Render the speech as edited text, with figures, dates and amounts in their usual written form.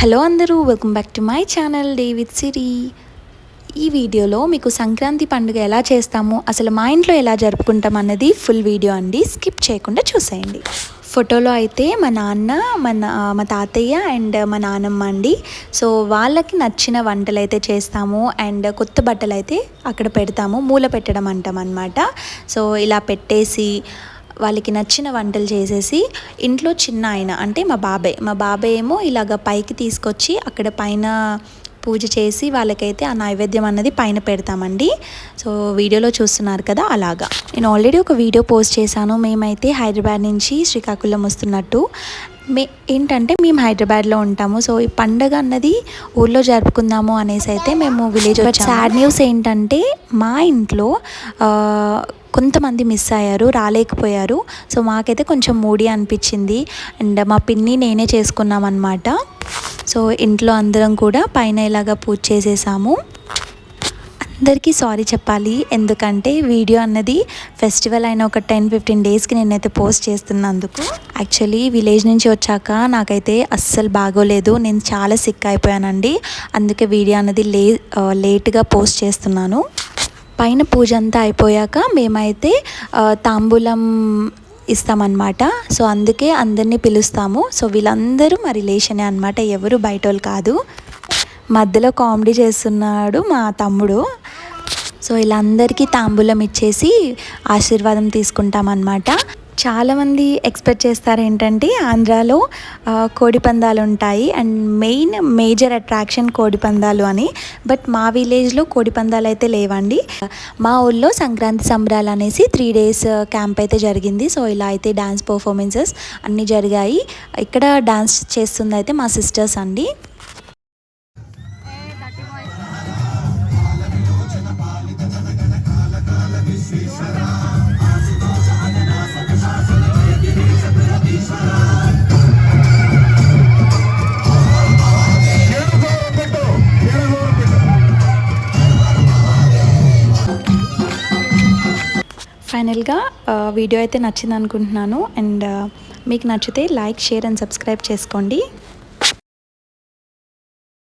Hello అందరూ, welcome back to my channel day with Siri. ఈ వీడియోలో మీకు సంక్రాంతి పండుగ ఎలా చేస్తాము, అసలు మా ఇంట్లో ఎలా జరుపుకుంటాం అన్నది ఫుల్ వీడియో అండి. స్కిప్ చేయకుండా చూసేయండి. ఫోటోలో అయితే మా నాన్న, మా తాతయ్య అండ్ మా నానమ్మ అండి. సో వాళ్ళకి నచ్చిన వంటలు అయితే చేస్తాము అండ్ కొత్త బట్టలు అయితే అక్కడ పెడతాము. మూల పెట్టడం అంటాం అన్నమాట. సో ఇలా పెట్టేసి వాళ్ళకి నచ్చిన వంటలు చేసేసి ఇంట్లో చిన్న ఆయన అంటే మా బాబాయ్ ఏమో ఇలాగ పైకి తీసుకొచ్చి అక్కడ పైన పూజ చేసి వాళ్ళకైతే ఆ నైవేద్యం అన్నది పైన పెడతామండి. సో వీడియోలో చూస్తున్నారు కదా, అలాగా నేను ఆల్రెడీ ఒక వీడియో పోస్ట్ చేశాను. మేమైతే హైదరాబాద్ నుంచి శ్రీకాకుళం వస్తున్నట్టు. ఏంటంటే మేము హైదరాబాద్లో ఉంటాము. సో ఈ పండగ అన్నది ఊళ్ళో జరుపుకుందాము అనేసి అయితే మేము విలేజ్. బట్ సాడ్ న్యూస్ ఏంటంటే మా ఇంట్లో కొంతమంది మిస్ అయ్యారు, రాలేకపోయారు. సో మాకైతే కొంచెం మూడీ అనిపించింది అండ్ మా పిన్ని నేనే చేసుకున్నాం అన్నమాట. సో ఇంట్లో అందరం కూడా పైన ఇలాగా పూజ చేసేసాము. అందరికీ సారీ చెప్పాలి, ఎందుకంటే వీడియో అన్నది ఫెస్టివల్ అయిన ఒక 10-15 డేస్కి నేనైతే పోస్ట్ చేస్తున్నందుకు. యాక్చువల్లీ విలేజ్ నుంచి వచ్చాక నాకైతే అస్సలు బాగోలేదు, నేను చాలా సిక్ అయిపోయానండి. అందుకే వీడియో అన్నది లేట్గా పోస్ట్ చేస్తున్నాను. పైన పూజ అంతా అయిపోయాక మేమైతే తాంబూలం ఇస్తామన్నమాట. సో అందుకే అందరినీ పిలుస్తాము. సో వీళ్ళందరూ మా రిలేషనే అనమాట, ఎవరు బయట వాళ్ళు కాదు. మధ్యలో కామెడీ చేస్తున్నాడు మా తమ్ముడు. సో ఇలా అందరికీ తాంబూలం ఇచ్చేసి ఆశీర్వాదం తీసుకుంటామన్నమాట. చాలామంది ఎక్స్పెక్ట్ చేస్తారు ఏంటంటే ఆంధ్రాలో కోడిపందాలు ఉంటాయి అండ్ మేజర్ అట్రాక్షన్ కోడిపందాలు అని. బట్ మా విలేజ్లో కోడిపందాలు అయితే లేవండి. మా ఊళ్ళో సంక్రాంతి సంబరాలు అనేసి 3 days క్యాంప్ అయితే జరిగింది. సో ఇలా అయితే డ్యాన్స్ పర్ఫార్మెన్సెస్ అన్నీ జరిగాయి. ఇక్కడ డ్యాన్స్ చేస్తుంది అయితే మా సిస్టర్స్ అండి. ఫైనల్గా వీడియో అయితే నచ్చింది అనుకుంటున్నాను అండ్ మీకు నచ్చితే లైక్, షేర్ అండ్ సబ్స్క్రైబ్ చేసుకోండి.